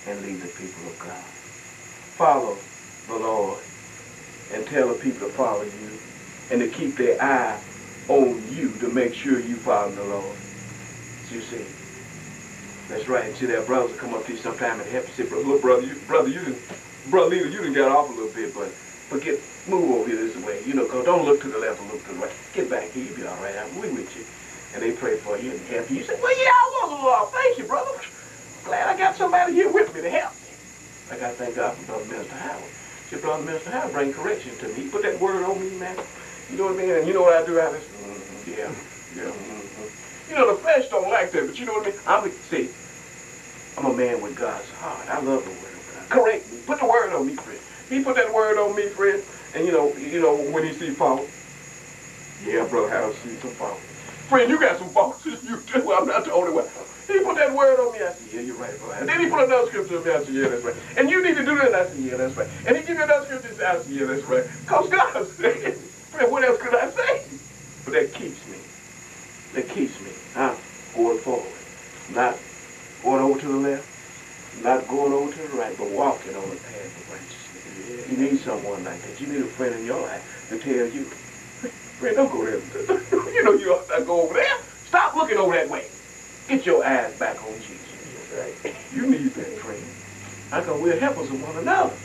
and lead the people of God. Follow the Lord and tell the people to follow you and to keep their eye on you to make sure you follow the Lord. You see, that's right. And see, that brothers will come up to you sometime and help you. Say, look, brother leader, you done got off a little bit, but move over here this way. You know, cause don't look to the left or look to the right. Get back here, you'll be all right. We with you. And they pray for you and help you. You say, well, yeah, I was a little off. Thank you, brother. Glad I got somebody here with me to help me. I got to thank God for Brother Minister Howard. See, Brother Minister Howard bring correction to me. He put that word on me, man. You know what I mean? And you know what I do? I just, yeah. You know, the flesh don't like that, but you know what I mean? I'm a man with God's heart. I love the word of God. Correct me. Put the word on me, friend. He put that word on me, friend. And you know, when he see fault, yeah, Brother Howard see some fault. Friend, you got some faults. You do. I'm not the only one. He put that word on me. I said, yeah, you're right, Brother. And then he put another scripture on me. I said, yeah, that's right. And you need to do that. And I said, yeah, that's right. And he gave me another scripture. I said, yeah, that's right. Because God said, friend, what else could I say? But that keeps me. That keeps me. Going forward. Not going over to the left. Not going over to the right, but walking on the path of righteousness. You need someone like that. You need a friend in your life to tell you, friend, don't go there. You know you ought not go over there. Stop looking over that way. Get your eyes back on Jesus. Right? You need that, friend. I know we're helpers of one another.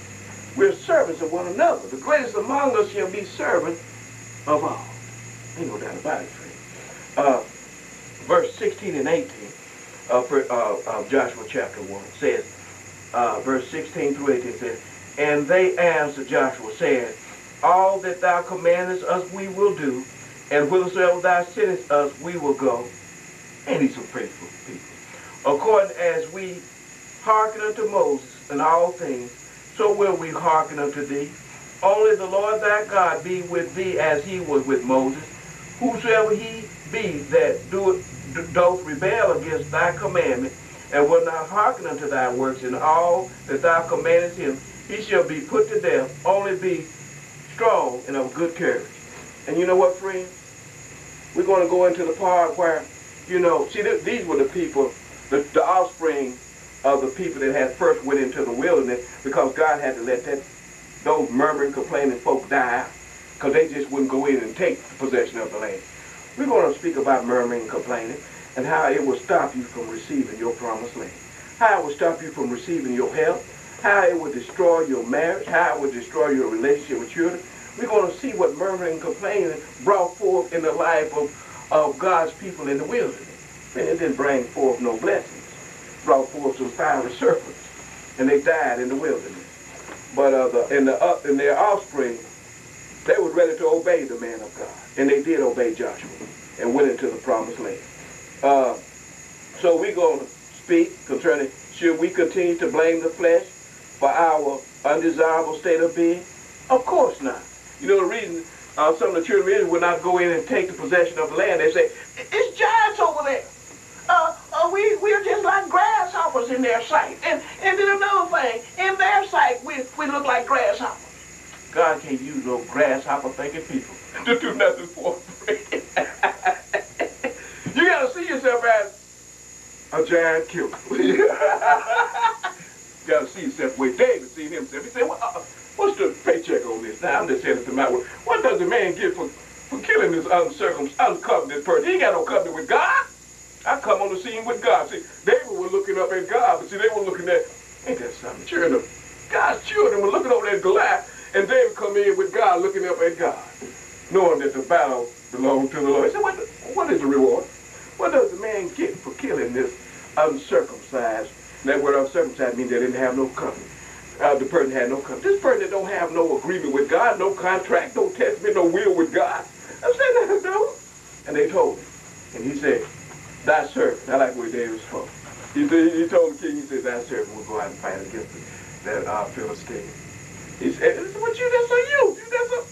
We're servants of one another. The greatest among us shall be servants of all. Ain't no doubt about it, friend. Verse 16 and 18 of Joshua chapter 1 says, verse 16 through 18 says, and they answered Joshua, saying, all that thou commandest us we will do, and whithersoever thou sendest us we will go. And he's some faithful people. According as we hearken unto Moses in all things, so will we hearken unto thee. Only the Lord thy God be with thee as he was with Moses. Whosoever he be that doth rebel against thy commandment, and will not hearken unto thy works in all that thou commandest him, he shall be put to death. Only be strong and of good courage. And you know what, friend? We're going to go into the part where, you know, see, these were the people, the offspring of the people that had first went into the wilderness, because God had to let those murmuring, complaining folk die, because they just wouldn't go in and take possession of the land. We're going to speak about murmuring and complaining and how it will stop you from receiving your promised land, how it will stop you from receiving your health, how it will destroy your marriage, how it will destroy your relationship with children. We're going to see what murmuring and complaining brought forth in the life of God's people in the wilderness. And it didn't bring forth no blessings. It brought forth some fiery serpents, and they died in the wilderness. But in their offspring, they were ready to obey the man of God. And they did obey Joshua and went into the promised land. So we're going to speak concerning, should we continue to blame the flesh for our undesirable state of being? Of course not. You know the reason some of the children of Israel would not go in and take the possession of the land? They say, it's giants over there. We're just like grasshoppers in their sight. And then another thing, in their sight, we look like grasshoppers. God can't use no grasshopper thinking people to do nothing for free. You got to see yourself as a giant killer. You got to see yourself the way David seen himself. He said, what's the paycheck on this? Now, I'm just saying it to my word. What does the man get for killing this uncovenanted person? He ain't got no covenant with God. I come on the scene with God. See, David was looking up at God, but see, they were looking at, ain't that something? God's children were looking over at Goliath, and David come in with God looking up at God, knowing that the battle belonged to the Lord. He said, what is the reward? What does the man get for killing this uncircumcised? And that word uncircumcised means they didn't have no covenant. The person had no covenant. This person that don't have no agreement with God, no contract, no testament, no will with God. I said, no. And they told him. And he said, thy servant. I like where David spoke. He told the king, he said, thy servant will go out and fight against that Philistine. He said, what you, that's a youth. You, that's a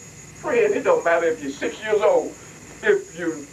friend. It don't matter if you're 6 years old. If you